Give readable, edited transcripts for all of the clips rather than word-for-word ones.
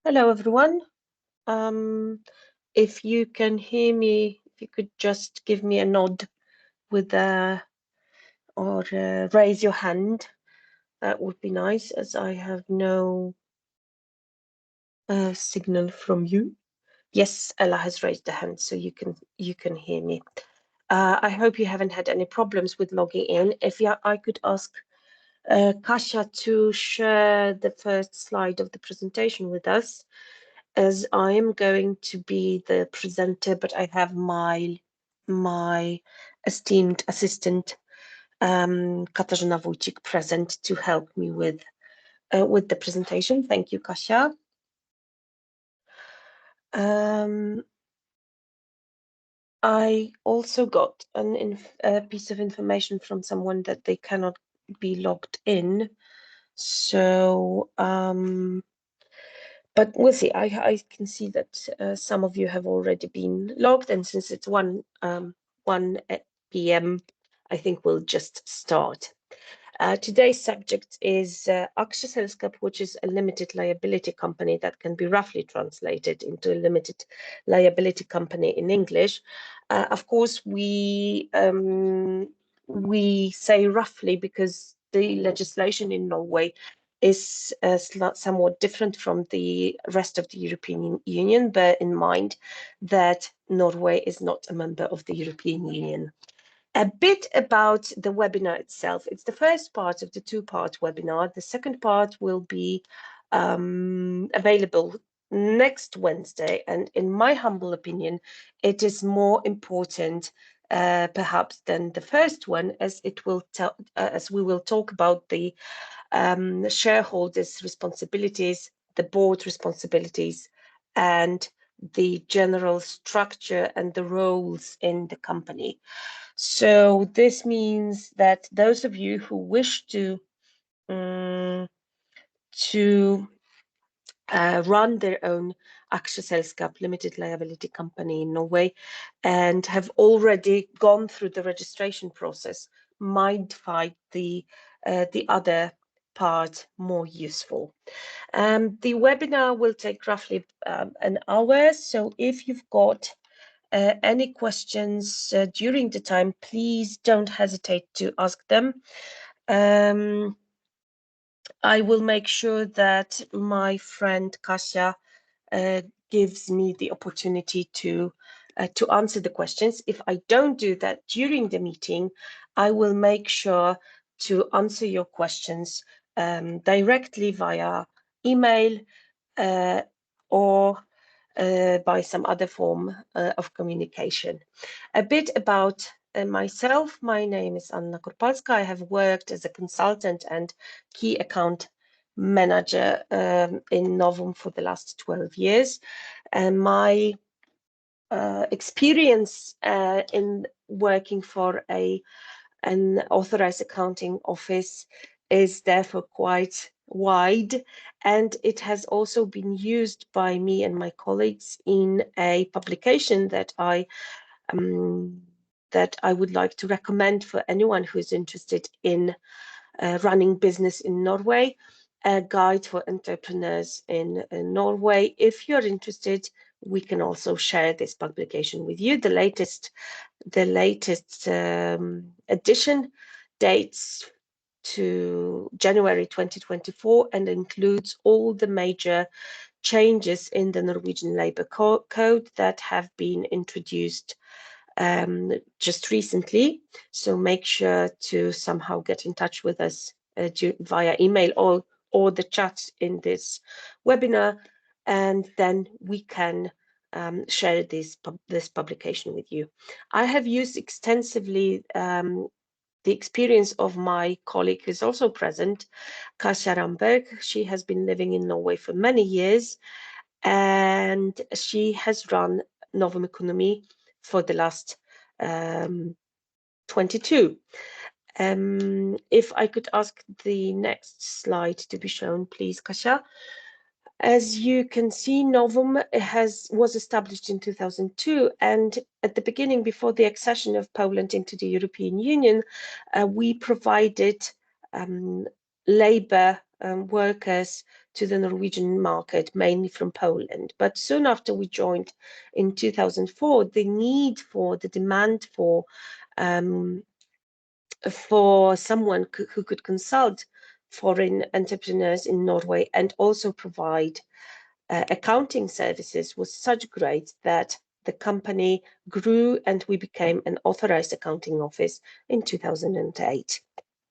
Hello, everyone. If you can hear me, if you could just give me a nod with or raise your hand, that would be nice, as I have no signal from you. Yes, Ella has raised a hand, so you can hear me. I hope you haven't had any problems with logging in. If I could ask Kasia to share the first slide of the presentation with us, as I am going to be the presenter, but I have my esteemed assistant Katarzyna Wójcik present to help me with the presentation. Thank you, Kasia. I also got a piece of information from someone that they cannot be logged in, so but we'll see. I can see that some of you have already been logged, and since it's 1 p.m., I think we'll just start. Today's subject is Aktieselskap, which is a limited liability company that can be roughly translated into a limited liability company in English. Of course, we say roughly because the legislation in Norway is somewhat different from the rest of the European Union. Bear in mind that Norway is not a member of the European Union. A bit about the webinar itself. It's the first part of the two-part webinar. The second part will be available next Wednesday, and in my humble opinion, it is more important perhaps than the first one, as it will as we will talk about the shareholders' responsibilities, the board responsibilities, and the general structure and the roles in the company. So this means that those of you who wish to run their own Aktieselskap limited liability company in Norway and have already gone through the registration process might find the other part more useful. The webinar will take roughly an hour, so if you've got any questions during the time, please don't hesitate to ask them. I will make sure that my friend Kasia gives me the opportunity to answer the questions. If I don't do that during the meeting, I will make sure to answer your questions directly via email or by some other form of communication. A bit about myself. My name is Anna Korpalska. I have worked as a consultant and key account manager in Novum for the last 12 years. And my experience in working for an authorized accounting office is therefore quite wide, and it has also been used by me and my colleagues in a publication that I would like to recommend for anyone who is interested in running business in Norway, a guide for entrepreneurs in Norway. If you're interested, we can also share this publication with you. The latest edition dates to January 2024 and includes all the major changes in the Norwegian Labour Code that have been introduced just recently. So make sure to somehow get in touch with us via email or the chat in this webinar, and then we can share this publication with you. I have used extensively the experience of my colleague who's also present, Kasia Ramberg. She has been living in Norway for many years, and she has run Novum Economy for the last 22. If I could ask the next slide to be shown, please, Kasia. As you can see, Novum was established in 2002, and at the beginning, before the accession of Poland into the European Union, we provided labour workers to the Norwegian market, mainly from Poland. But soon after we joined in 2004, the need for the demand for someone who could consult foreign entrepreneurs in Norway and also provide accounting services was such great that the company grew and we became an authorized accounting office in 2008.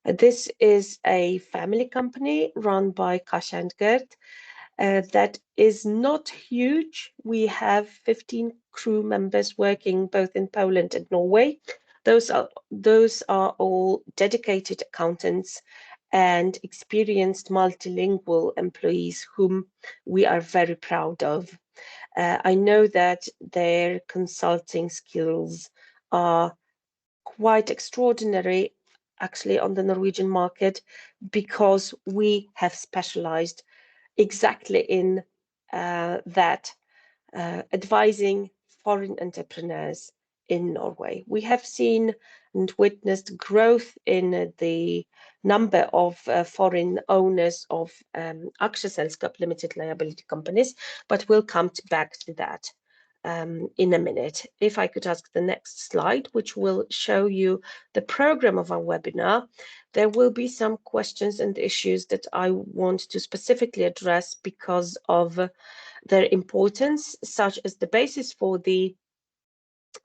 This is a family company run by Kasia and Gert that is not huge. We have 15 crew members working both in Poland and Norway. Those are all dedicated accountants and experienced multilingual employees whom we are very proud of. I know that their consulting skills are quite extraordinary actually on the Norwegian market because we have specialized exactly in that, advising foreign entrepreneurs in Norway. We have seen and witnessed growth in the number of foreign owners of Aksjeselskap limited liability companies, but we'll come back to that in a minute. If I could ask the next slide, which will show you the program of our webinar, there will be some questions and issues that I want to specifically address because of their importance, such as the basis for the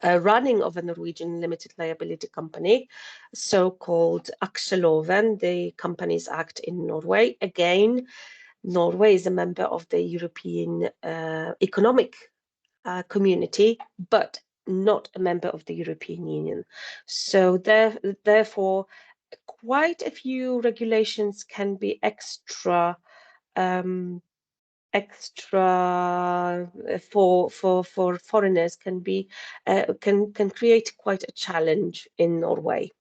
running of a Norwegian limited liability company, so-called Aksjeloven, the Companies Act in Norway. Again, Norway is a member of the European Economic Community, but not a member of the European Union. So therefore, quite a few regulations can be extra for foreigners, can create quite a challenge in Norway.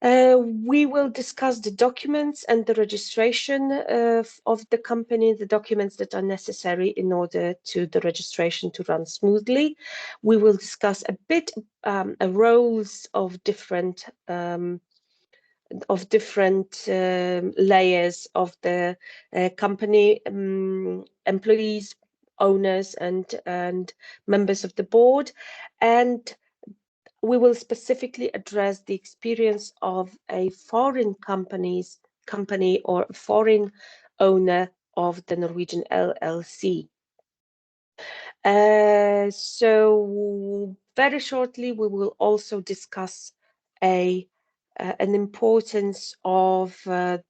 We will discuss the documents and the registration of the company, the documents that are necessary in order to the registration to run smoothly. We will discuss a bit roles of different layers of the company, employees, owners, and members of the board, and we will specifically address the experience of a foreign company or foreign owner of the Norwegian LLC. So very shortly, we will also discuss an importance of a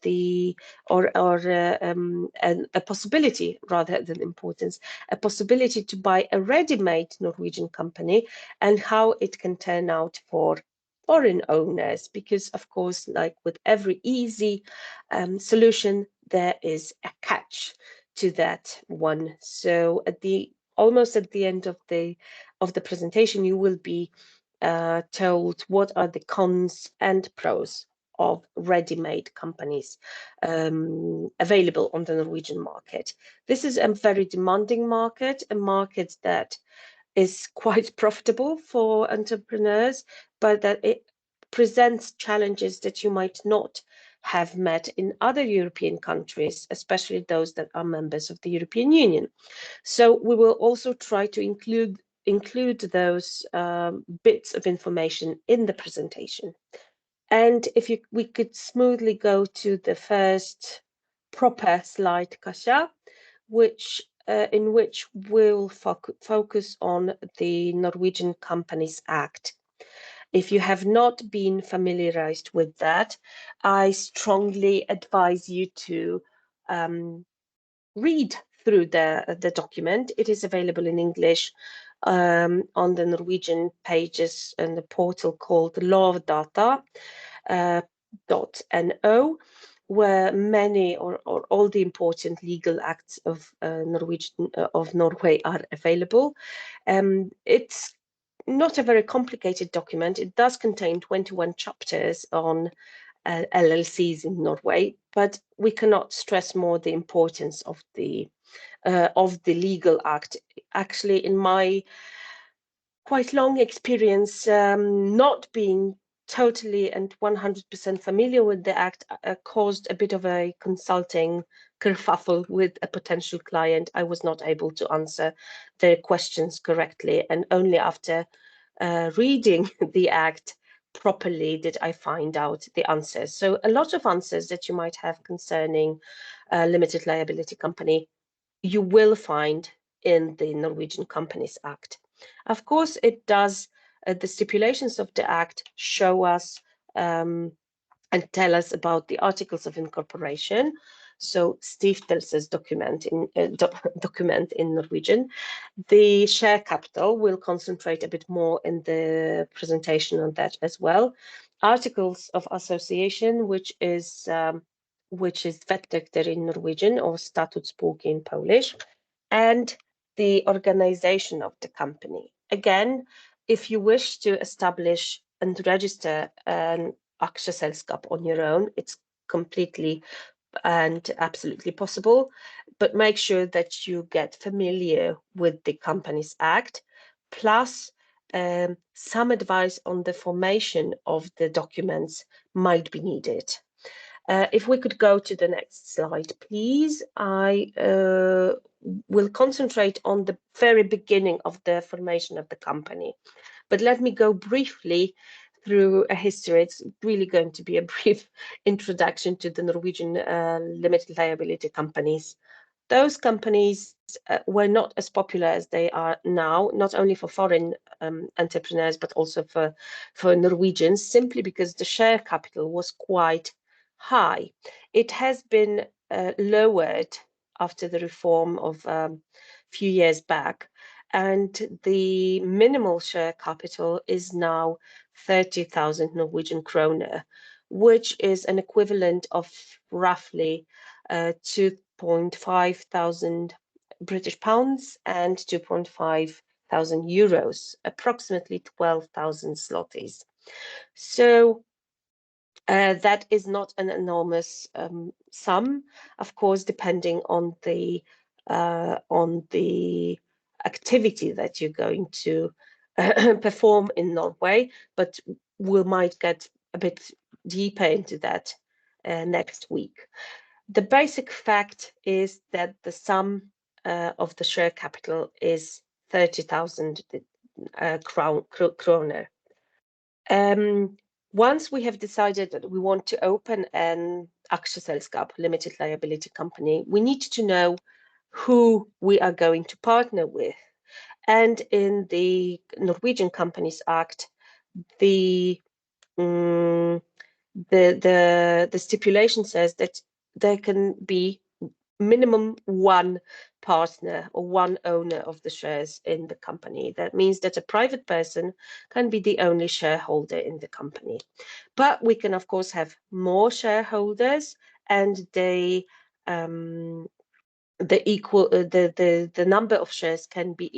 possibility rather than importance, a possibility to buy a ready-made Norwegian company and how it can turn out for foreign owners, because of course, like with every easy solution, there is a catch to that one. So almost at the end of the presentation, you will be told what are the cons and pros of ready-made companies available on the Norwegian market. This is a very demanding market, a market that is quite profitable for entrepreneurs, but that it presents challenges that you might not have met in other European countries, especially those that are members of the European Union. So we will also try to include those bits of information in the presentation. And if we could smoothly go to the first proper slide, Kasia, in which we'll focus on the Norwegian Companies Act. If you have not been familiarized with that, I strongly advise you to read through the document. It is available in English on the Norwegian pages and the portal called lovdata.no, where many or all the important legal acts of Norway are available. It's not a very complicated document. It does contain 21 chapters on LLCs in Norway, but we cannot stress more the importance of the legal act. Actually, in my quite long experience not being totally and 100% familiar with the Act caused a bit of a consulting kerfuffle with a potential client. I was not able to answer their questions correctly, and only after reading the Act properly did I find out the answers. So a lot of answers that you might have concerning limited liability company, you will find in the Norwegian Companies Act. Of course, it does, the stipulations of the Act show us and tell us about the articles of incorporation. So stiftelsesdokument document in Norwegian. The share capital will concentrate a bit more in the presentation on that as well. Articles of association, which is vedtekter in Norwegian or statut spółki in Polish, and the organization of the company. Again, if you wish to establish and register an aksjeselskap on your own, it's completely and absolutely possible, but make sure that you get familiar with the Companies Act, plus some advice on the formation of the documents might be needed. If we could go to the next slide, please. I will concentrate on the very beginning of the formation of the company. But let me go briefly through a history. It's really going to be a brief introduction to the Norwegian limited liability companies. Those companies were not as popular as they are now, not only for foreign entrepreneurs, but also for Norwegians, simply because the share capital was quite high. It has been lowered after the reform of a few years back, and the minimal share capital is now 30,000 Norwegian kroner, which is an equivalent of roughly 2.5 thousand British pounds and 2.5 thousand euros, approximately 12,000 zlotys. So that is not an enormous sum, of course, depending on the activity that you're going to perform in Norway, but we might get a bit deeper into that next week. The basic fact is that the sum of the share capital is 30,000 kroner. Once we have decided that we want to open an aksjeselskap, limited liability company, we need to know who we are going to partner with. And in the Norwegian Companies Act, the stipulation says that there can be minimum one partner or one owner of the shares in the company. That means that a private person can be the only shareholder in the company. But we can, of course, have more shareholders, and they the number of shares can be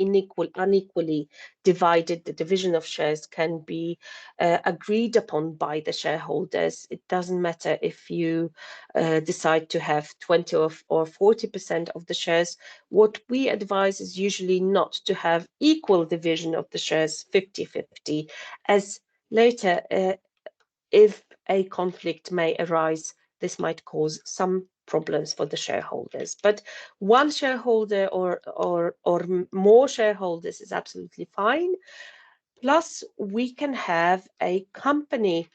unequally divided. The division of shares can be agreed upon by the shareholders. It doesn't matter if you decide to have 20 or 40% of the shares. What we advise is usually not to have equal division of the shares, 50-50, as later if a conflict may arise, this might cause some problems for the shareholders. But one shareholder or more shareholders is absolutely fine. Plus, we can have a company,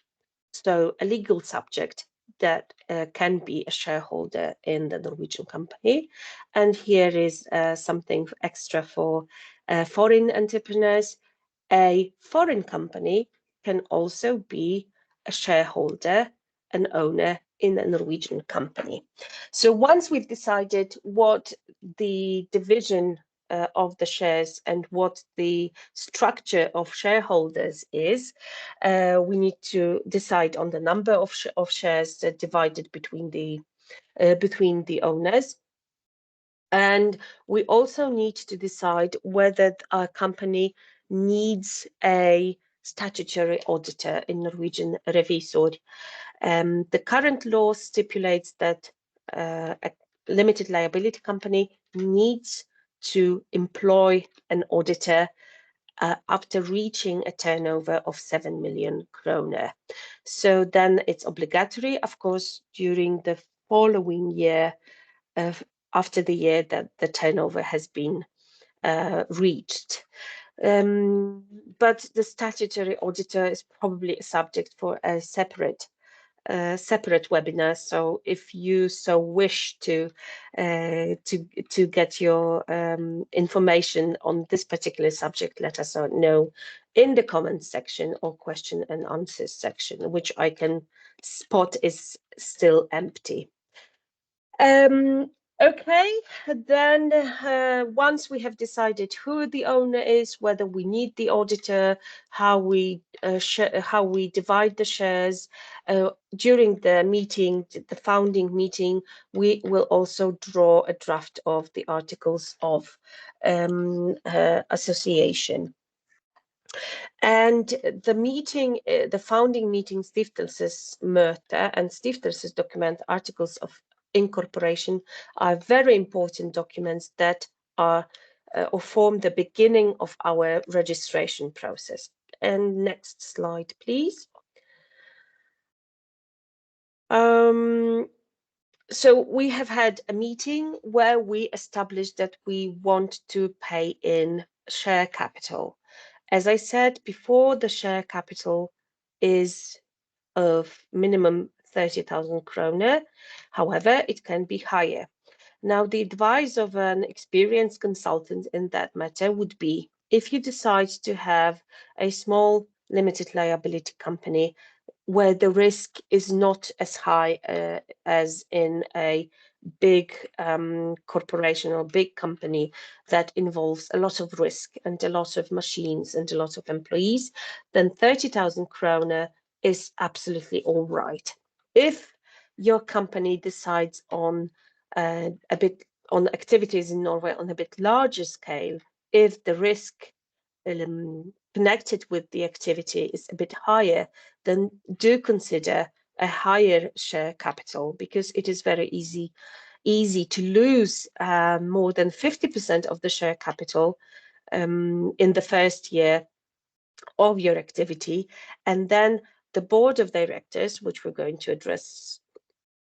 so a legal subject that can be a shareholder in the Norwegian company. And here is something extra for foreign entrepreneurs. A foreign company can also be a shareholder, an owner in a Norwegian company. So once we've decided what the division of the shares and what the structure of shareholders is, we need to decide on the number of shares divided between the owners. And we also need to decide whether our company needs a statutory auditor in Norwegian revisor. The current law stipulates that a limited liability company needs to employ an auditor after reaching a turnover of 7 million kroner. So then it's obligatory, of course, during the following year, after the year that the turnover has been reached. But the statutory auditor is probably a subject for a separate webinar. So if you so wish to get your information on this particular subject, let us know in the comments section or question and answers section, which I can spot is still empty. Okay, then once we have decided who the owner is, whether we need the auditor, how we divide the shares, during the meeting, the founding meeting, we will also draw a draft of the articles of association. And the meeting, the founding meeting, stiftelsesmöte and stiftelsesdokument, articles of incorporation, are very important documents that are or form the beginning of our registration process. And next slide, please. So we have had a meeting where we established that we want to pay in share capital. As I said before, the share capital is of minimum 30,000 kroner. However, it can be higher. Now, the advice of an experienced consultant in that matter would be, if you decide to have a small limited liability company where the risk is not as high as in a big corporation or big company that involves a lot of risk and a lot of machines and a lot of employees, then 30,000 kroner is absolutely all right. If your company decides on on activities in Norway on a bit larger scale, if the risk connected with the activity is a bit higher, then do consider a higher share capital, because it is very easy to lose more than 50% of the share capital in the first year of your activity. And then the board of directors, which we're going to address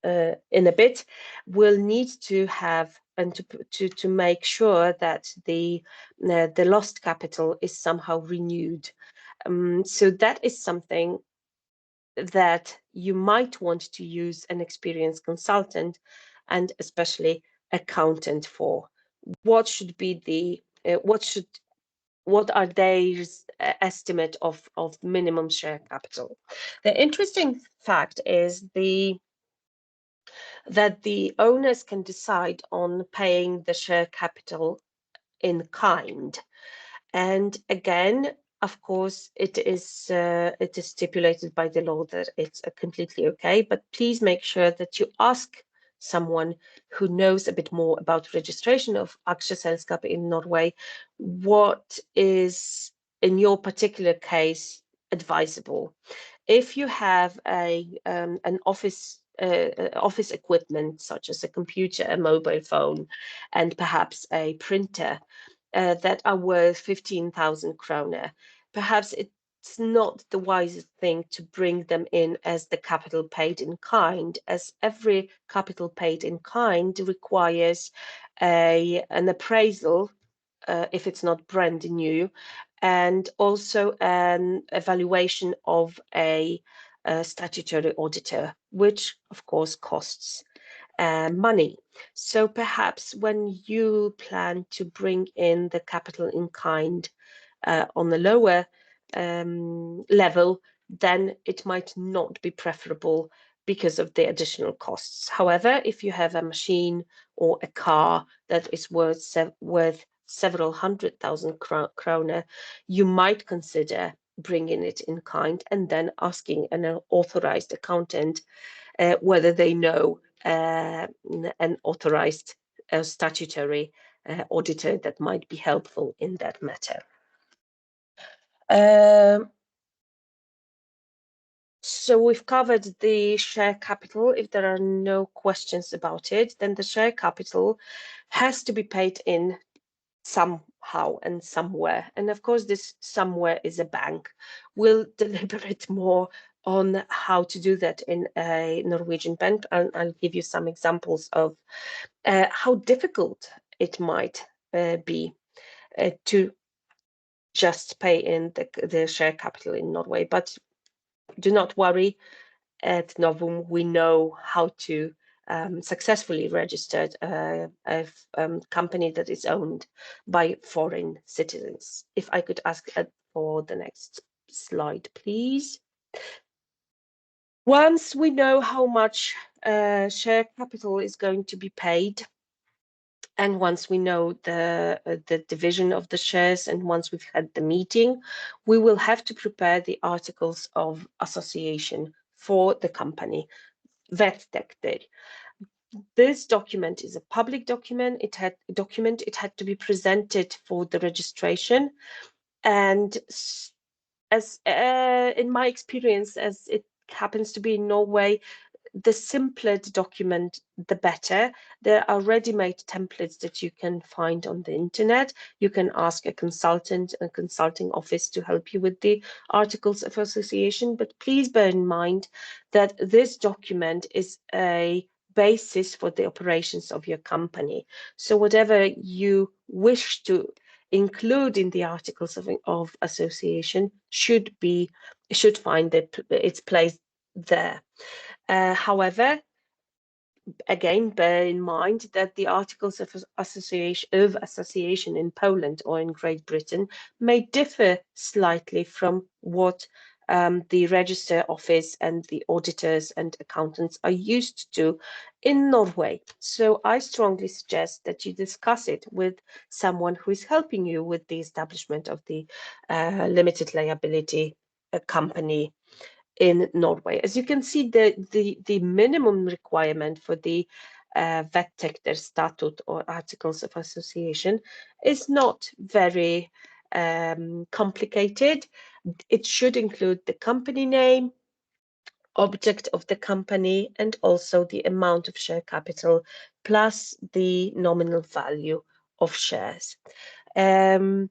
in a bit, will need to have and to make sure that the lost capital is somehow renewed. So that is something that you might want to use an experienced consultant and especially accountant for. What should be the what are their estimate of minimum share capital? The interesting fact is that the owners can decide on paying the share capital in kind. And again, of course, it is stipulated by the law that it's completely okay, but please make sure that you ask someone who knows a bit more about registration of aksjeselskap in Norway, what is, in your particular case, advisable. If you have an office equipment such as a computer, a mobile phone, and perhaps a printer that are worth 15,000 kroner, perhaps it's not the wisest thing to bring them in as the capital paid in kind, as every capital paid in kind requires an appraisal if it's not brand new, and also an evaluation of a statutory auditor, which of course costs money. So perhaps when you plan to bring in the capital in kind on the lower level, then it might not be preferable because of the additional costs. However, if you have a machine or a car that is worth several 100,000 kroner, you might consider bringing it in kind and then asking an authorized accountant whether they know an authorized statutory auditor that might be helpful in that matter. So we've covered the share capital. If there are no questions about it, then the share capital has to be paid in somehow and somewhere. And of course, this somewhere is a bank. We'll deliberate more on how to do that in a Norwegian bank. I'll give you some examples of how difficult it might be to just pay in the share capital in Norway. But do not worry, at Novum we know how to successfully register a company that is owned by foreign citizens. If I could ask for the next slide, please. Once we know how much share capital is going to be paid, and once we know the division of the shares, and once we've had the meeting, we will have to prepare the articles of association for the company. Vedtekter. This document is a public document. It had to be presented for the registration, and as in my experience, as it happens to be in Norway, the simpler the document, the better. There are ready-made templates that you can find on the internet. You can ask a consulting office to help you with the articles of association. But please bear in mind that this document is a basis for the operations of your company. So whatever you wish to include in the articles of association should find its place there. However, again, bear in mind that the articles of association in Poland or in Great Britain may differ slightly from what the register office and the auditors and accountants are used to in Norway. So I strongly suggest that you discuss it with someone who is helping you with the establishment of the limited liability company in Norway. As you can see, the minimum requirement for the Vedtekter statute or articles of association is not very complicated. It should include the company name, object of the company, and also the amount of share capital plus the nominal value of shares. The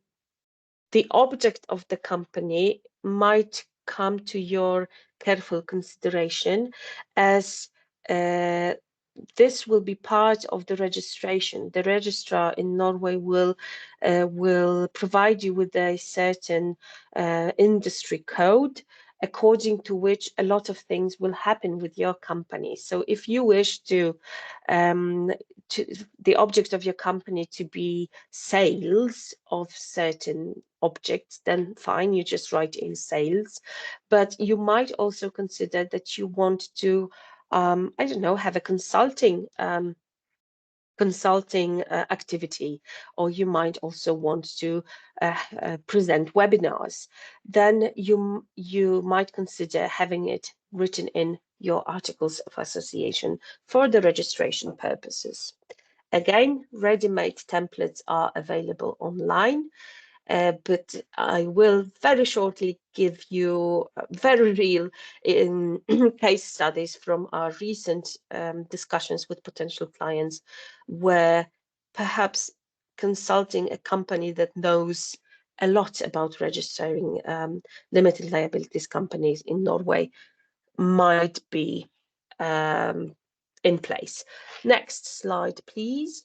object of the company might come to your careful consideration, as this will be part of the registration. The registrar in Norway will provide you with a certain industry code, according to which a lot of things will happen with your company. So if you wish to the object of your company to be sales of certain objects, then fine, you just write in sales. But you might also consider that you want to I don't know, have a consulting activity, or you might also want to present webinars. Then you might consider having it written in your articles of association for the registration purposes. Again, ready-made templates are available online. But I will very shortly give you very real case studies from our recent discussions with potential clients, where perhaps consulting a company that knows a lot about registering limited liabilities companies in Norway might be in place. Next slide, please.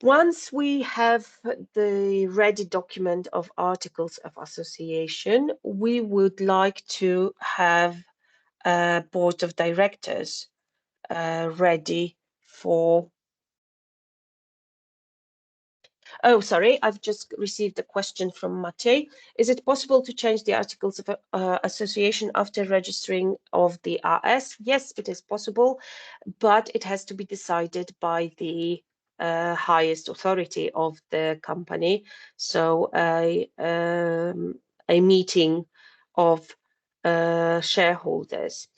Once we have the ready document of articles of association, we would like to have a board of directors ready for... Oh, sorry, I've just received a question from Matej. Is it possible to change the articles of association after registering of the RS? Yes, it is possible, but it has to be decided by the highest authority of the company. So a meeting of shareholders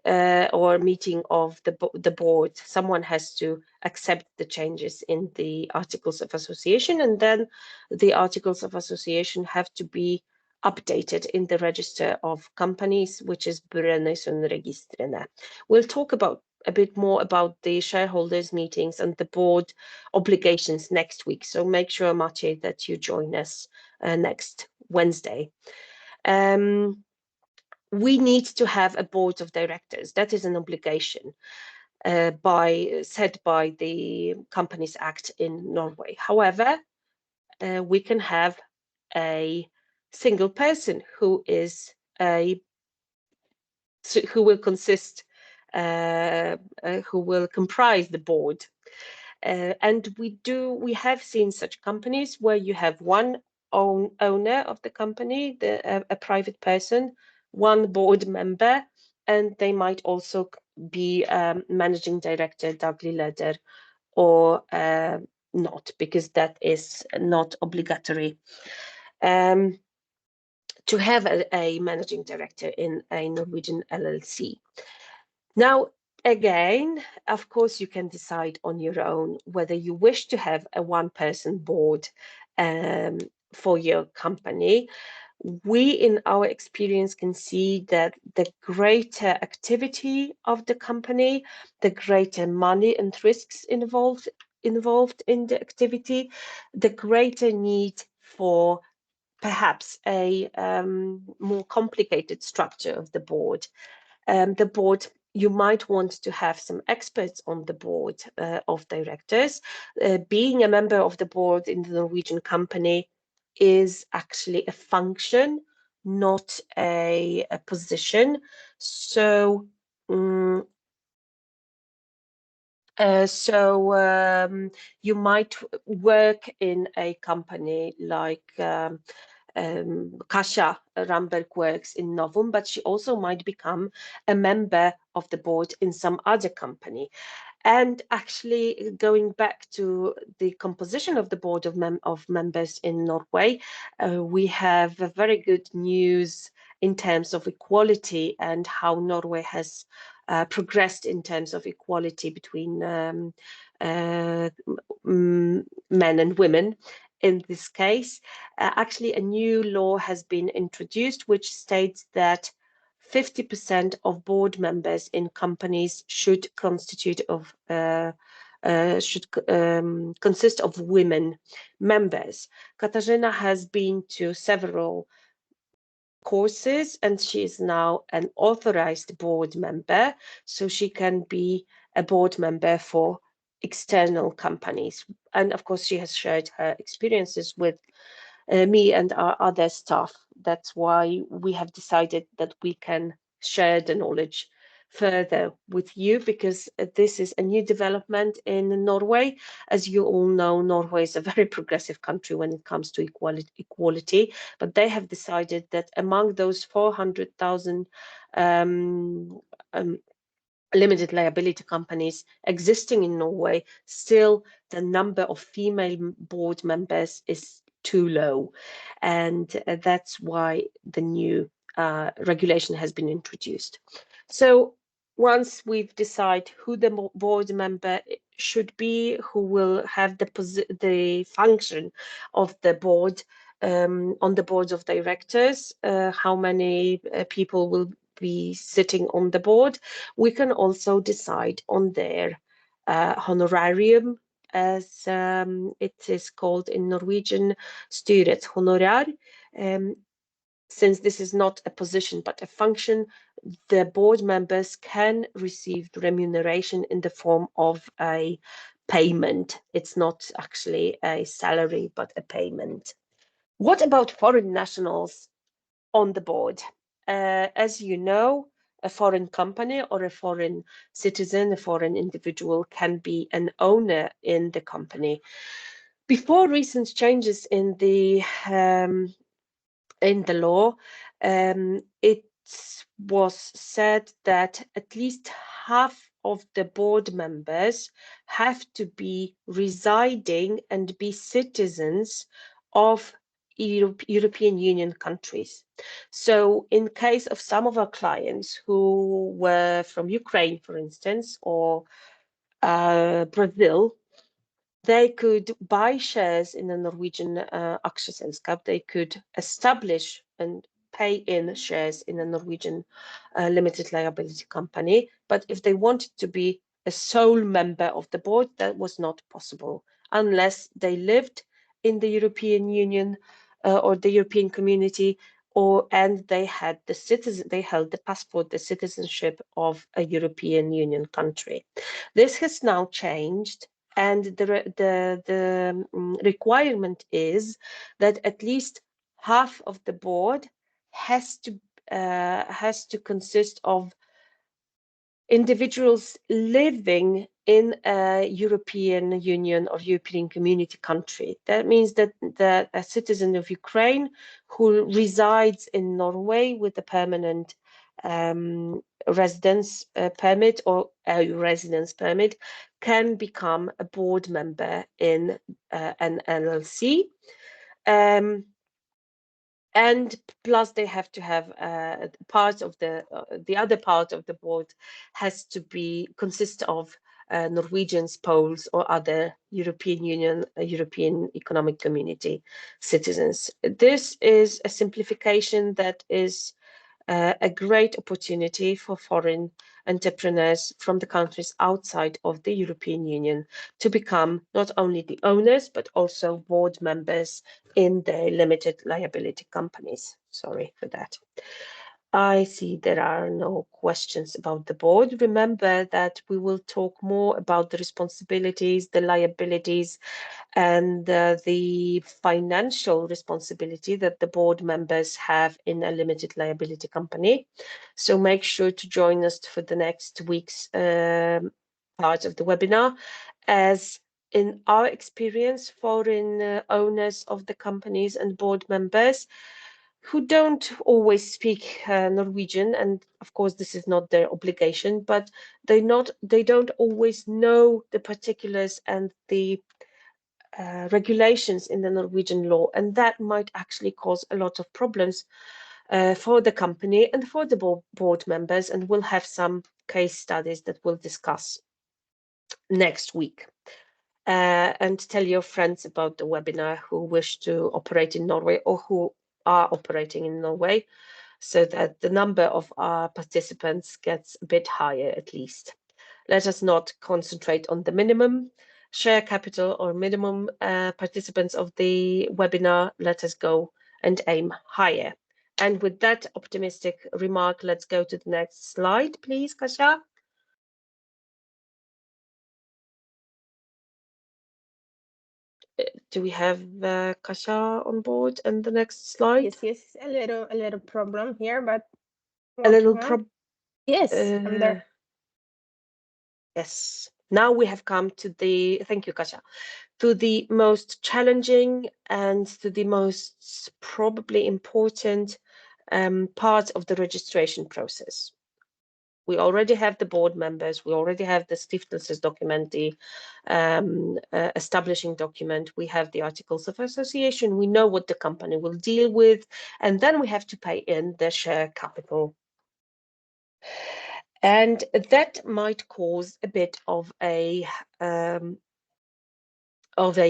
or meeting of the board, someone has to accept the changes in the articles of association, and then the articles of association have to be updated in the register of companies, which is Brønnøysundregistrene. We'll talk about a bit more about the shareholders meetings and the board obligations next week. So make sure, Maciej, that you join us next Wednesday. We need to have a board of directors. That is an obligation set by the Companies Act in Norway. However, we can have a single person who will who will comprise the board. And we have seen such companies where you have one owner of the company, a private person, one board member, and they might also be managing director, daglig leder, or not, because that is not obligatory to have a managing director in a Norwegian LLC. Now, again, of course, you can decide on your own whether you wish to have a one-person board for your company. We, in our experience, can see that the greater activity of the company, the greater money and risks involved in the activity, the greater need for perhaps a more complicated structure of the board. The board, you might want to have some experts on the board of directors. Being a member of the board in the Norwegian company is actually a function, not a position. So, you might work in a company like Kasia Ramberg works in Novum, but she also might become a member of the board in some other company. And actually, going back to the composition of the board of members in Norway, we have a very good news in terms of equality and how Norway has progressed in terms of equality between men and women. In this case, actually, a new law has been introduced which states that 50% of board members in companies should consist of women members. Katarzyna has been to several courses and she is now an authorized board member, so she can be a board member for external companies. And of course, she has shared her experiences with me and our other staff. That's why we have decided that we can share the knowledge further with you, because this is a new development in Norway. As you all know, Norway is a very progressive country when it comes to equality, but they have decided that among those 400,000 limited liability companies existing in Norway, still the number of female board members is too low. And that's why the new regulation has been introduced. So once we've decided who the board member should be, who will have the function of the board on the boards of directors, how many people will be sitting on the board, we can also decide on their honorarium, as it is called in Norwegian, styrehonorar. Since this is not a position but a function, the board members can receive remuneration in the form of a payment. It's not actually a salary, but a payment. What about foreign nationals on the board? As you know, a foreign company or a foreign citizen, a foreign individual can be an owner in the company. Before recent changes in the law, it was said that at least half of the board members have to be residing and be citizens of European Union countries. So in case of some of our clients who were from Ukraine, for instance, or Brazil, they could buy shares in the Norwegian Aksjeselskap. They could establish and pay in shares in a Norwegian limited liability company. But if they wanted to be a sole member of the board, that was not possible unless they lived in the European Union or the European Community, and they held the passport, the citizenship of a European Union country. This has now changed, and the requirement is that at least half of the board has to consist of individuals living in a European Union or European Community country. That means that a citizen of Ukraine who resides in Norway with a permanent residence permit or a residence permit can become a board member in an LLC. And plus they have to have part of the other part of the board has to consist of Norwegians, Poles, or other European Union, European Economic Community citizens. This is a simplification that is a great opportunity for foreign entrepreneurs from the countries outside of the European Union to become not only the owners, but also board members in their limited liability companies. Sorry for that. I see there are no questions about the board. Remember that we will talk more about the responsibilities, the liabilities, and the financial responsibility that the board members have in a limited liability company. So make sure to join us for the next week's part of the webinar, as in our experience, foreign owners of the companies and board members who don't always speak Norwegian, and of course this is not their obligation, but they don't always know the particulars and the regulations in the Norwegian law, and that might actually cause a lot of problems for the company and for the board members, and we'll have some case studies that we'll discuss next week. And tell your friends about the webinar who wish to operate in Norway or who are operating in Norway, so that the number of our participants gets a bit higher at least. Let us not concentrate on the minimum share capital or minimum participants of the webinar. Let us go and aim higher. And with that optimistic remark, let's go to the next slide, please, Kasia. Do we have Kasia on board? And the next slide. Yes, a little problem here, but a little problem. Yes, I'm there. Yes. Now we have come to thank you, Kasia, to the most challenging and to the most probably important part of the registration process. We already have the board members, we already have the stiftelses document, the establishing document, we have the articles of association, we know what the company will deal with, and then we have to pay in the share capital. And that might cause a bit of a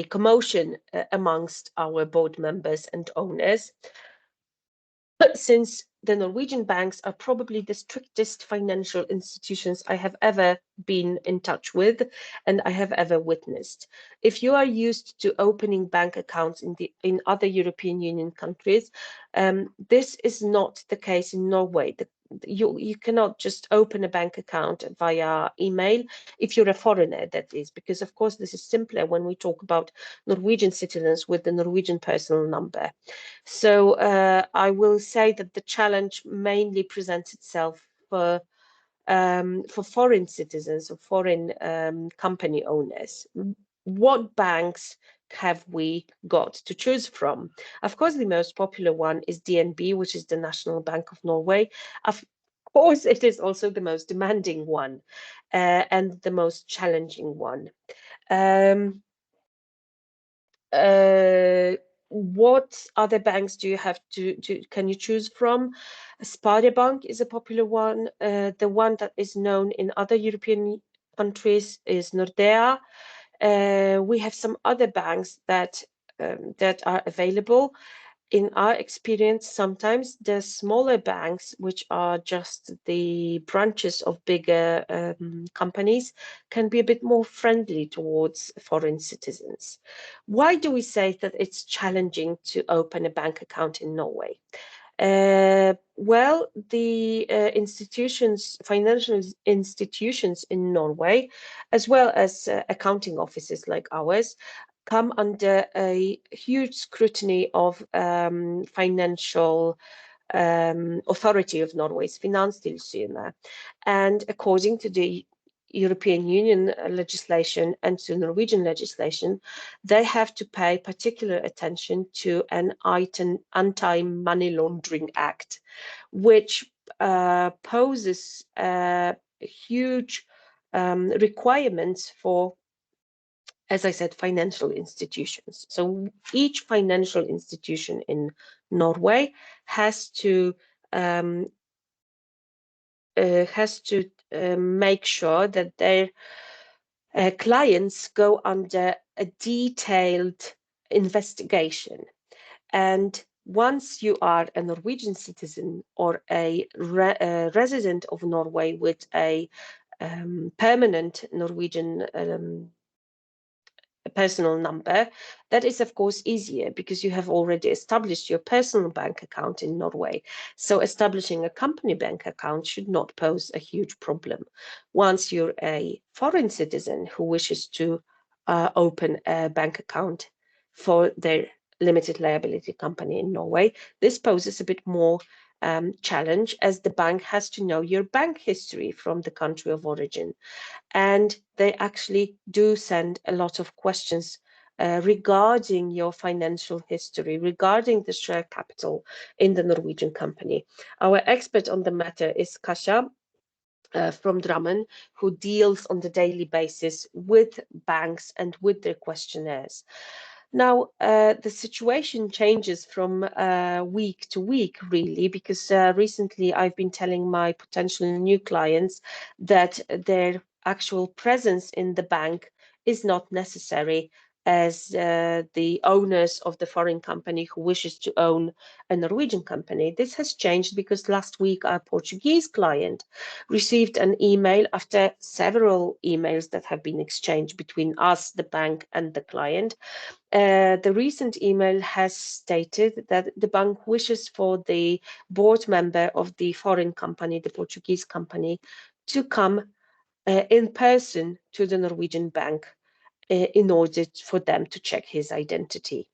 commotion amongst our board members and owners. But since the Norwegian banks are probably the strictest financial institutions I have ever been in touch with and I have ever witnessed. If you are used to opening bank accounts in other European Union countries, this is not the case in Norway. You cannot just open a bank account via email if you're a foreigner, that is, because of course this is simpler when we talk about Norwegian citizens with the Norwegian personal number. So I will say that the challenge mainly presents itself for foreign citizens or foreign company owners. What banks have we got to choose from? Of course, the most popular one is DNB, which is the National Bank of Norway. Of course, it is also the most demanding one and the most challenging one. What other banks do you have can you choose from? Sparebank is a popular one. The one that is known in other European countries is Nordea. We have some other banks that are available. in our experience, sometimes the smaller banks, which are just the branches of bigger companies, can be a bit more friendly towards foreign citizens. Why do we say that it's challenging to open a bank account in Norway? Well, the financial institutions in Norway, as well as accounting offices like ours, come under a huge scrutiny of financial authority of Norway's Finanstilsynet. And according to the European Union legislation and to Norwegian legislation, they have to pay particular attention to an Anti-Money Laundering Act, which poses huge requirements for, as I said, financial institutions. So each financial institution in Norway has to make sure that their clients go under a detailed investigation. And once you are a Norwegian citizen or a resident of Norway with a permanent Norwegian personal number, that is of course easier because you have already established your personal bank account in Norway. So establishing a company bank account should not pose a huge problem. Once you're a foreign citizen who wishes to open a bank account for their limited liability company in Norway, this poses a bit more challenge, as the bank has to know your bank history from the country of origin. And they actually do send a lot of questions regarding your financial history, regarding the share capital in the Norwegian company. Our expert on the matter is Kasia from Drammen, who deals on the daily basis with banks and with their questionnaires. Now, the situation changes from week to week, really, because recently I've been telling my potential new clients that their actual presence in the bank is not necessary, as the owners of the foreign company who wishes to own a Norwegian company. This has changed because last week our Portuguese client received an email after several emails that have been exchanged between us, the bank, and the client. The recent email has stated that the bank wishes for the board member of the foreign company, the Portuguese company, to come in person to the Norwegian bank in order for them to check his identity.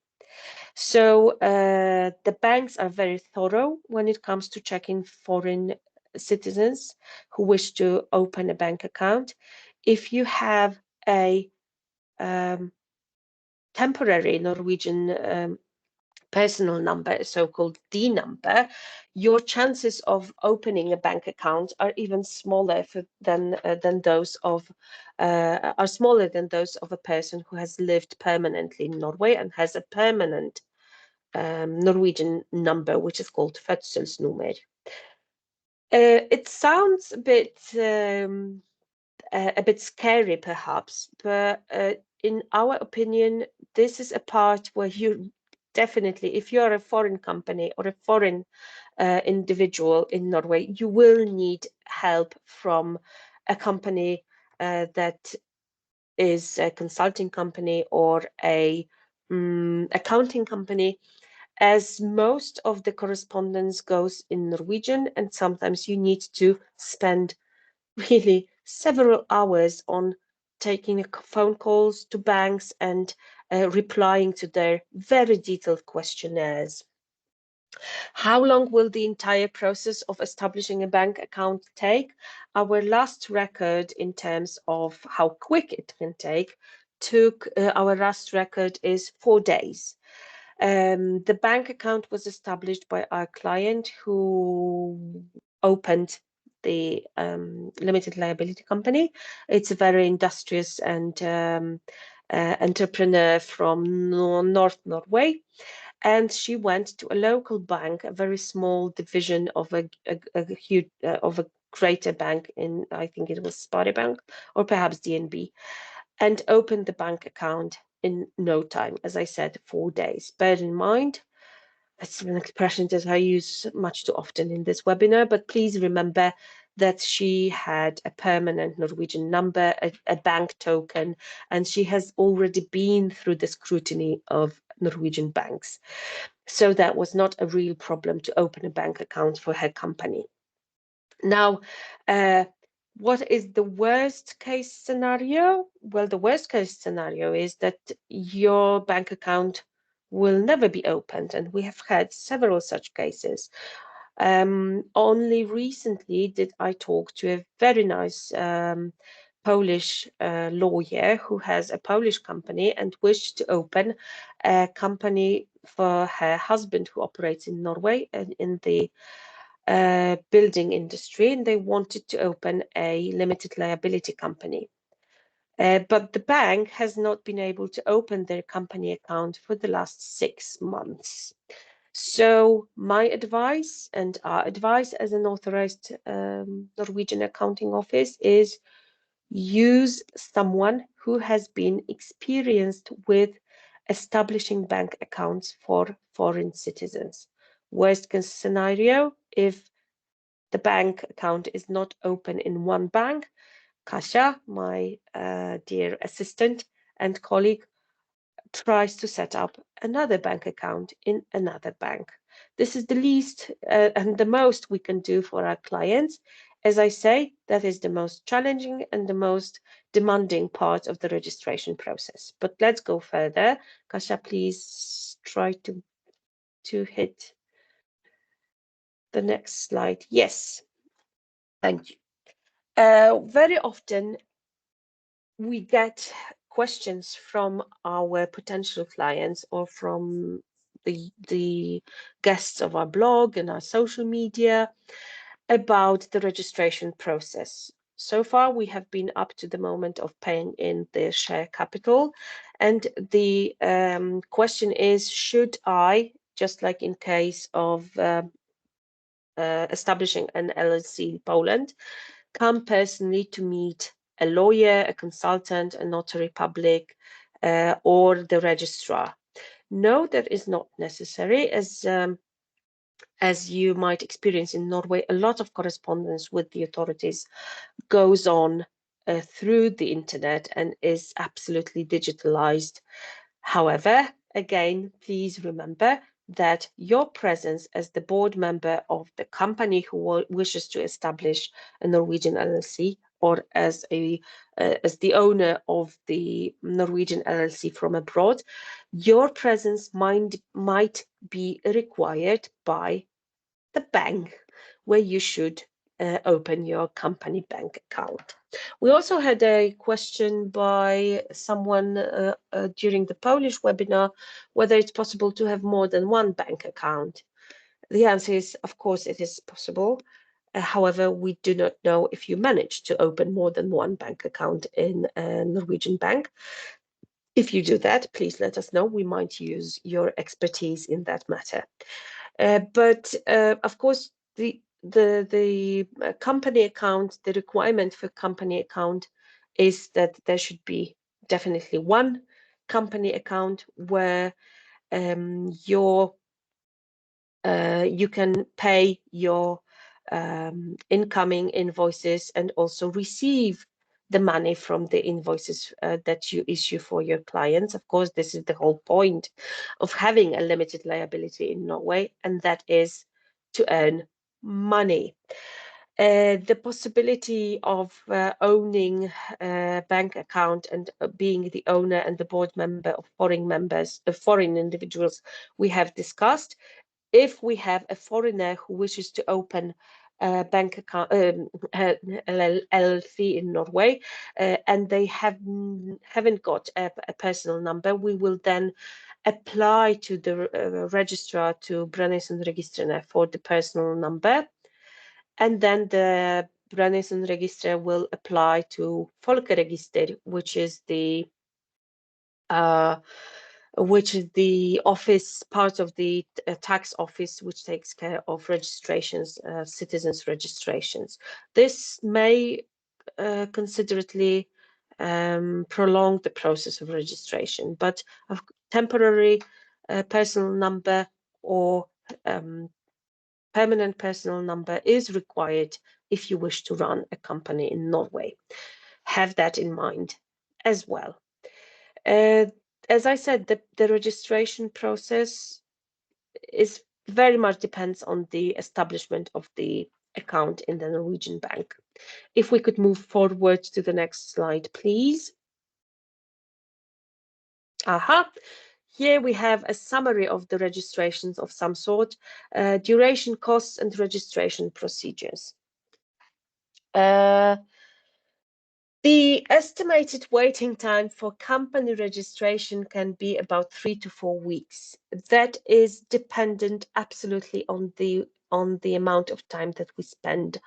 So the banks are very thorough when it comes to checking foreign citizens who wish to open a bank account. If you have a temporary Norwegian personal number, a so-called D number, your chances of opening a bank account are even smaller than those of a person who has lived permanently in Norway and has a permanent Norwegian number, which is called fødselsnummer. It sounds a bit scary, perhaps, but in our opinion, this is a part where you definitely, if you're a foreign company or a foreign individual in Norway, you will need help from a company that is a consulting company or a accounting company, as most of the correspondence goes in Norwegian, and sometimes you need to spend really several hours on taking phone calls to banks and replying to their very detailed questionnaires. How long will the entire process of establishing a bank account take? Our last record in terms of how quick it can take our last record is 4 days. The bank account was established by our client, who opened the limited liability company. It's a very industrious and entrepreneur from North Norway. And she went to a local bank, a very small division of a huge of a greater bank in, I think it was Sparebank or perhaps DNB, and opened the bank account in no time. As I said, 4 days. Bear in mind, it's an expression that I use much too often in this webinar, but please remember that she had a permanent Norwegian number, a bank token, and she has already been through the scrutiny of Norwegian banks. So that was not a real problem to open a bank account for her company. Now, what is the worst case scenario? Well, the worst case scenario is that your bank account will never be opened, and we have had several such cases. Only recently did I talk to a very nice Polish lawyer who has a Polish company and wished to open a company for her husband who operates in Norway and in the building industry, and they wanted to open a limited liability company. But the bank has not been able to open their company account for the last 6 months. So my advice and our advice as an authorized Norwegian accounting office is use someone who has been experienced with establishing bank accounts for foreign citizens. Worst case scenario, if the bank account is not open in one bank, Kasia, my dear assistant and colleague, tries to set up another bank account in another bank. This is the least and the most we can do for our clients. As I say, that is the most challenging and the most demanding part of the registration process. But let's go further. Kasia, please try to hit the next slide. Yes, thank you. Very often we get questions from our potential clients or from the guests of our blog and our social media about the registration process. So far, we have been up to the moment of paying in the share capital. And the question is, should I, just like in case of establishing an LLC in Poland, come personally to meet a lawyer, a consultant, a notary public, or the registrar? No, that is not necessary. As you might experience in Norway, a lot of correspondence with the authorities goes on through the internet and is absolutely digitalized. However, again, please remember that your presence as the board member of the company who wishes to establish a Norwegian LLC or as the owner of the Norwegian LLC from abroad, your presence might be required by the bank where you should open your company bank account. We also had a question by someone during the Polish webinar whether it's possible to have more than one bank account. The answer is, of course, it is possible. However, we do not know if you manage to open more than one bank account in a Norwegian bank. If you do that, please let us know. We might use your expertise in that matter. But of course, the company account, the requirement for company account is that there should be definitely one company account where you can pay your incoming invoices and also receive the money from the invoices that you issue for your clients. Of course, this is the whole point of having a limited liability in Norway, and that is to earn money. The possibility of owning a bank account and being the owner and the board member of foreign individuals we have discussed. If we have a foreigner who wishes to open a bank account, LLC in Norway, and they haven't got a personal number, we will then apply to the registrar, to Brønnøysundregistrene, for the personal number, and then the Brønnøysundregister will apply to Folkeregister, which is the office, part of the tax office, which takes care of registrations, citizens' registrations. This may considerably prolong the process of registration, but a temporary personal number or permanent personal number is required if you wish to run a company in Norway. Have that in mind as well. As I said, the registration process is very much depends on the establishment of the account in the Norwegian bank. If we could move forward to the next slide, please. Aha. Here we have a summary of the registrations of some sort, duration, costs, and registration procedures. The estimated waiting time for company registration can be about 3 to 4 weeks. That is dependent absolutely on the amount of time that we spend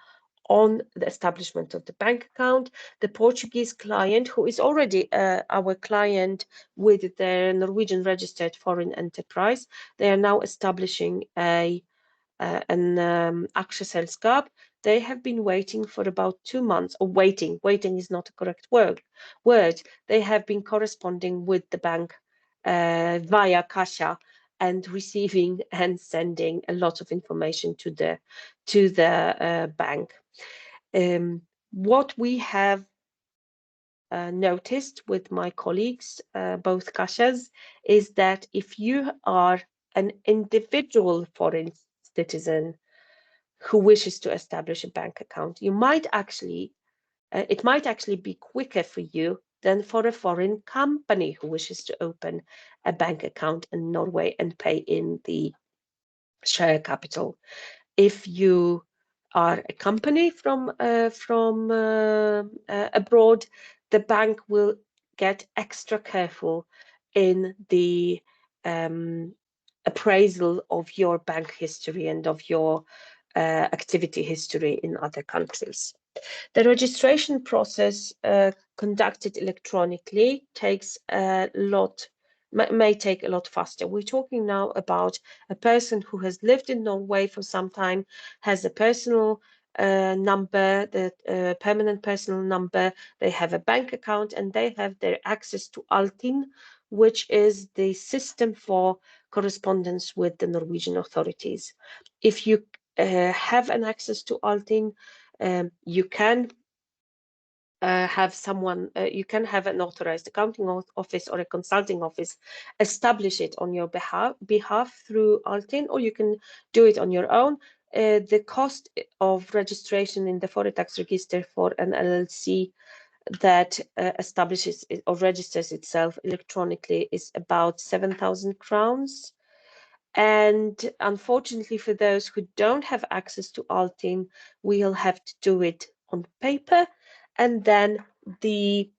on the establishment of the bank account. The Portuguese client, who is already our client with the Norwegian registered foreign enterprise, they are now establishing an aksjeselskap. They have been waiting for about 2 months, or waiting is not a correct word. They have been corresponding with the bank via Kasia and receiving and sending a lot of information to the bank. What we have noticed with my colleagues, both Kasias, is that if you are an individual foreign citizen who wishes to establish a bank account, it might actually be quicker for you than for a foreign company who wishes to open a bank account in Norway and pay in the share capital. If you are a company from abroad, the bank will get extra careful in the appraisal of your bank history and of your activity history in other countries. The registration process conducted electronically may take a lot faster. We're talking now about a person who has lived in Norway for some time, has a personal number, the permanent personal number, they have a bank account, and they have their access to Altinn, which is the system for correspondence with the Norwegian authorities. If you have an access to Altinn, you can you can have an authorized accounting office or a consulting office establish it on your behalf through Altinn, or you can do it on your own. The cost of registration in the Foretax register for an LLC that establishes or registers itself electronically is about 7,000 crowns. And unfortunately, for those who don't have access to Altinn, we'll have to do it on paper, and then the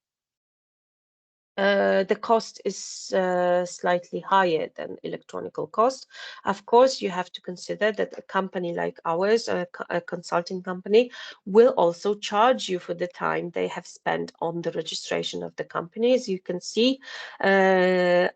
cost is slightly higher than electronical cost. Of course, you have to consider that a company like ours, a consulting company, will also charge you for the time they have spent on the registration of the company. As you can see, at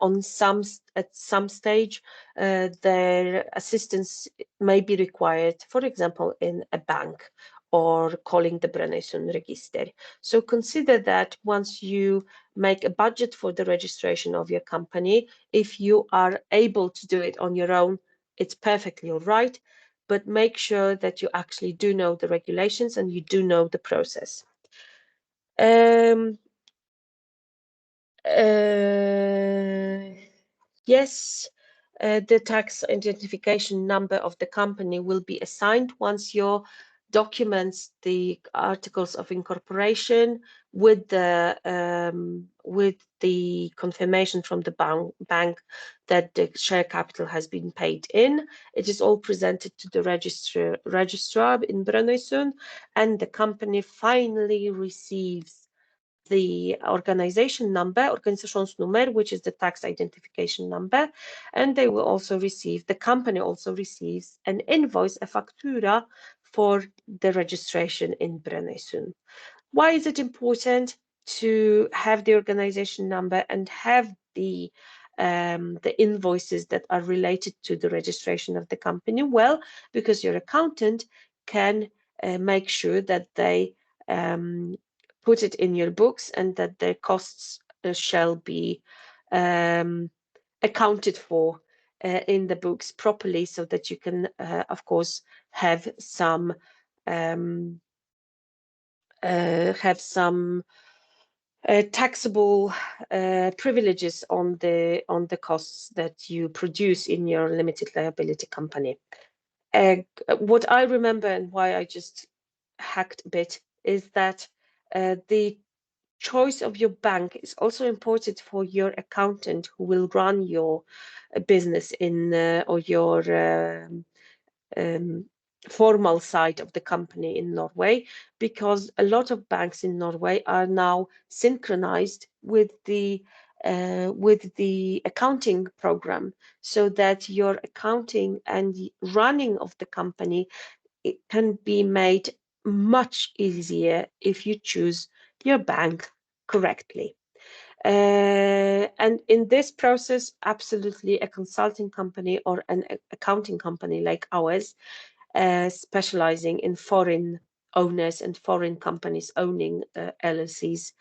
some stage, their assistance may be required, for example, in a bank or calling the Brønnøysund register. So consider that once you make a budget for the registration of your company, if you are able to do it on your own, it's perfectly all right, but make sure that you actually do know the regulations and you do know the process. Yes, the tax identification number of the company will be assigned once your documents, the articles of incorporation, with the confirmation from the bank that the share capital has been paid in. It is all presented to the registrar in Brønnøysund, and the company finally receives the organization number, organisasjonsnummer, which is the tax identification number, and they will also receive, the company also receives an invoice, a factura, for the registration in Brønnøysund. Why is it important to have the organization number and have the invoices that are related to the registration of the company? Well, because your accountant can make sure that they put it in your books and that their costs shall be accounted for in the books properly, so that you can, of course, have some taxable privileges on the costs that you produce in your limited liability company. What I remember and why I just hacked a bit is that the choice of your bank is also important for your accountant who will run your business in or your formal side of the company in Norway, because a lot of banks in Norway are now synchronized with the accounting program, so that your accounting and the running of the company, it can be made much easier if you choose your bank correctly. And in this process, absolutely, a consulting company or an accounting company like ours, specializing in foreign owners and foreign companies owning LLCs,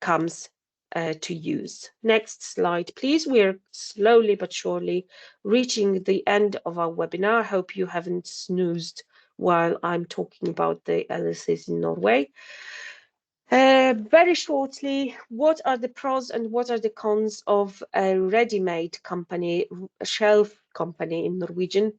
comes to use. Next slide, please. We're slowly but surely reaching the end of our webinar. I hope you haven't snoozed while I'm talking about the LLCs in Norway. Very shortly, what are the pros and what are the cons of a ready-made company, a shelf company in Norwegian,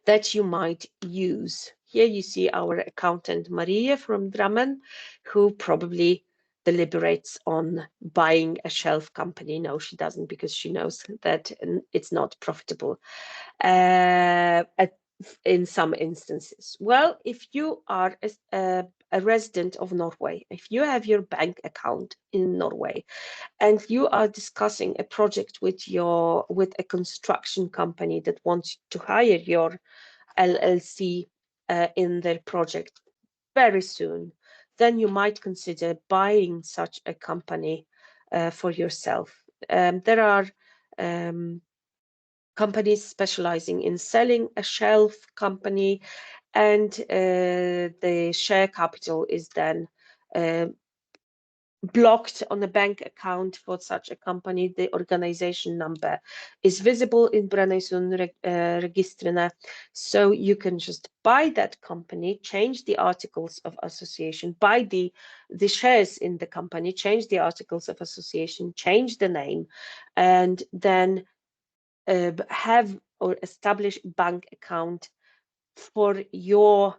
that you might use? Here you see our accountant Maria from Drammen, who probably deliberates on buying a shelf company. No, she doesn't, because she knows that it's not profitable in some instances. Well, if you are a resident of Norway, if you have your bank account in Norway and you are discussing a project with a construction company that wants to hire your LLC in their project very soon, then you might consider buying such a company for yourself. There are companies specializing in selling a shelf company, and the share capital is then blocked on a bank account for such a company. The organization number is visible in Brønnøysundregistrene, so you can just buy that company, change the articles of association, buy the shares in the company, change the articles of association, change the name, and then have or establish bank account for your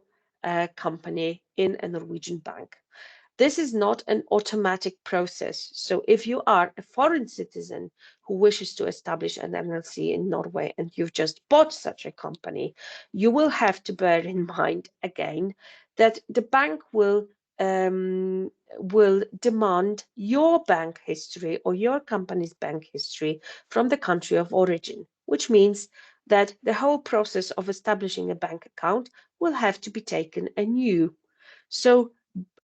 company in a Norwegian bank. This is not an automatic process. So if you are a foreign citizen who wishes to establish an LLC in Norway and you've just bought such a company, you will have to bear in mind again that the bank will demand your bank history or your company's bank history from the country of origin, which means that the whole process of establishing a bank account will have to be taken anew. So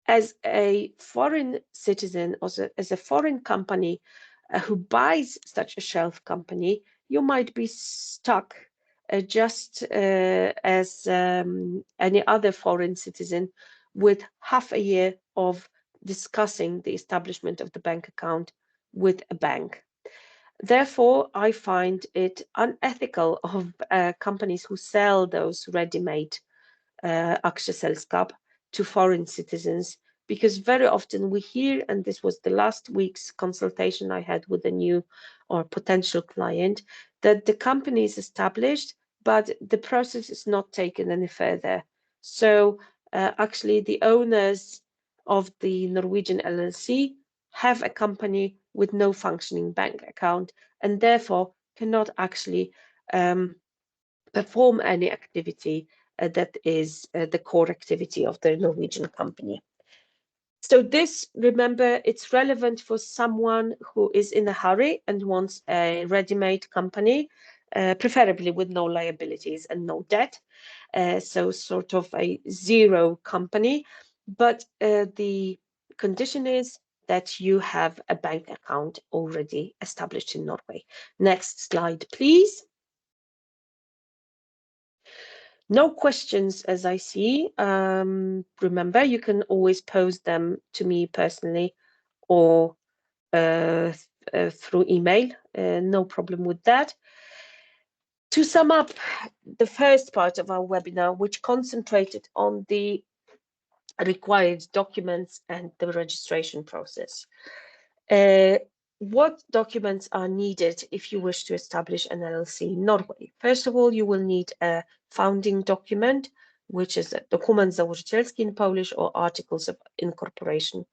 as a foreign citizen or as a foreign company who buys such a shelf company, you might be stuck just as any other foreign citizen, with half a year of discussing the establishment of the bank account with a bank. Therefore, I find it unethical of companies who sell those ready-made aksjeselskap to foreign citizens, because very often we hear, and this was the last week's consultation I had with a new or potential client, that the company is established, but the process is not taken any further. So actually the owners of the Norwegian LLC have a company with no functioning bank account, and therefore cannot actually perform any activity that is the core activity of the Norwegian company. So this, remember, it's relevant for someone who is in a hurry and wants a ready-made company, preferably with no liabilities and no debt. So sort of a zero company, but the condition is that you have a bank account already established in Norway. Next slide, please. No questions as I see. Remember, you can always pose them to me personally or through email. No problem with that. To sum up the first part of our webinar, which concentrated on the required documents and the registration process. What documents are needed if you wish to establish an LLC in Norway? First of all, you will need a founding document, which is a dokument założycielski in Polish or articles of incorporation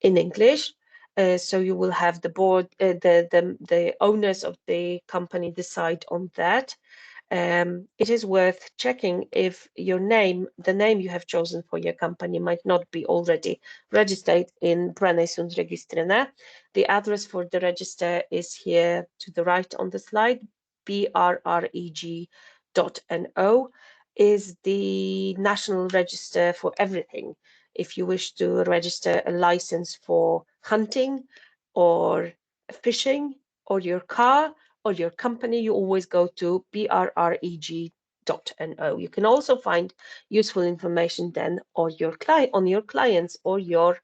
in English. So you will have the board, the owners of the company decide on that. It is worth checking if your name, the name you have chosen for your company, might not be already registered in Brønnøysund Registrene. The address for the register is here to the right on the slide. brreg.no is the national register for everything. If you wish to register a license for hunting or fishing or your car, or your company, you always go to brreg.no. You can also find useful information then on your clients or your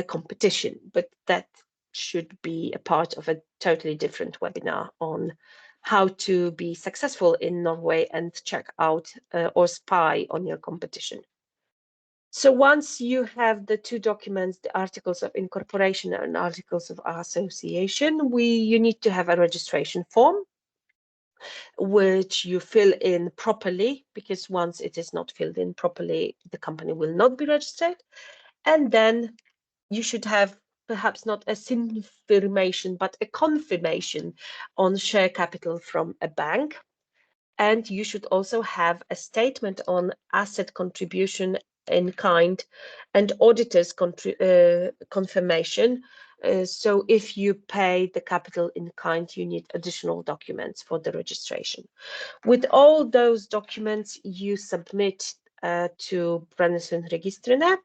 competition, but that should be a part of a totally different webinar on how to be successful in Norway and check out or spy on your competition. So once you have the two documents, the articles of incorporation and articles of association, you need to have a registration form, which you fill in properly, because once it is not filled in properly, the company will not be registered. And then you should have perhaps not a confirmation, but a confirmation on share capital from a bank. And you should also have a statement on asset contribution in kind and auditor's confirmation. So if you pay the capital in kind, you need additional documents for the registration. With all those documents, you submit to Brønnøysund Registrene,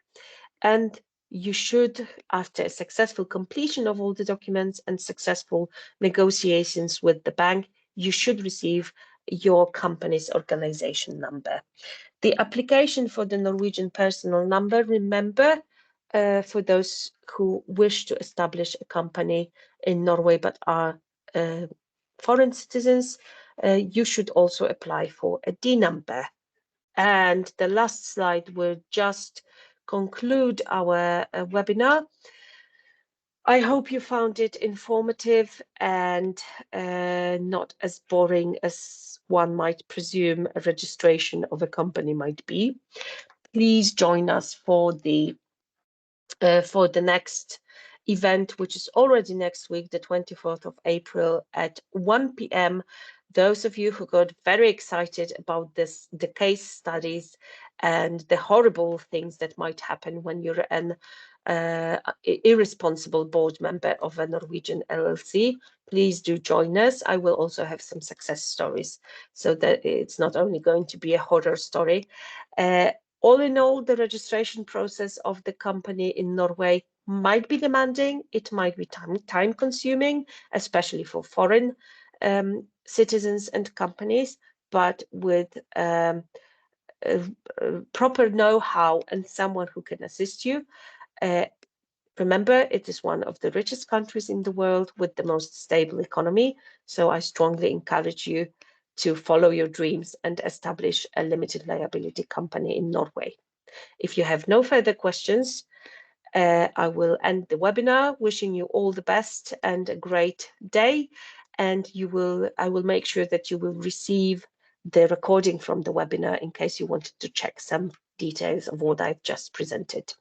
and you should, after a successful completion of all the documents and successful negotiations with the bank, you should receive your company's organization number. The application for the Norwegian personal number, remember, for those who wish to establish a company in Norway but are foreign citizens, you should also apply for a D number. And the last slide will just conclude our webinar. I hope you found it informative and not as boring as one might presume a registration of a company might be. Please join us for the next event, which is already next week, the 24th of April at 1 p.m. Those of you who got very excited about the case studies and the horrible things that might happen when you're an irresponsible board member of a Norwegian LLC, please do join us. I will also have some success stories, so that it's not only going to be a horror story. All in all, the registration process of the company in Norway might be demanding. It might be time consuming, especially for foreign citizens and companies, but with proper know-how and someone who can assist you. Remember, it is one of the richest countries in the world with the most stable economy. So I strongly encourage you to follow your dreams and establish a limited liability company in Norway. If you have no further questions, I will end the webinar, wishing you all the best and a great day. And I will make sure that you will receive the recording from the webinar in case you wanted to check some details of what I've just presented.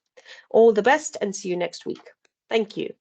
All the best and see you next week. Thank you.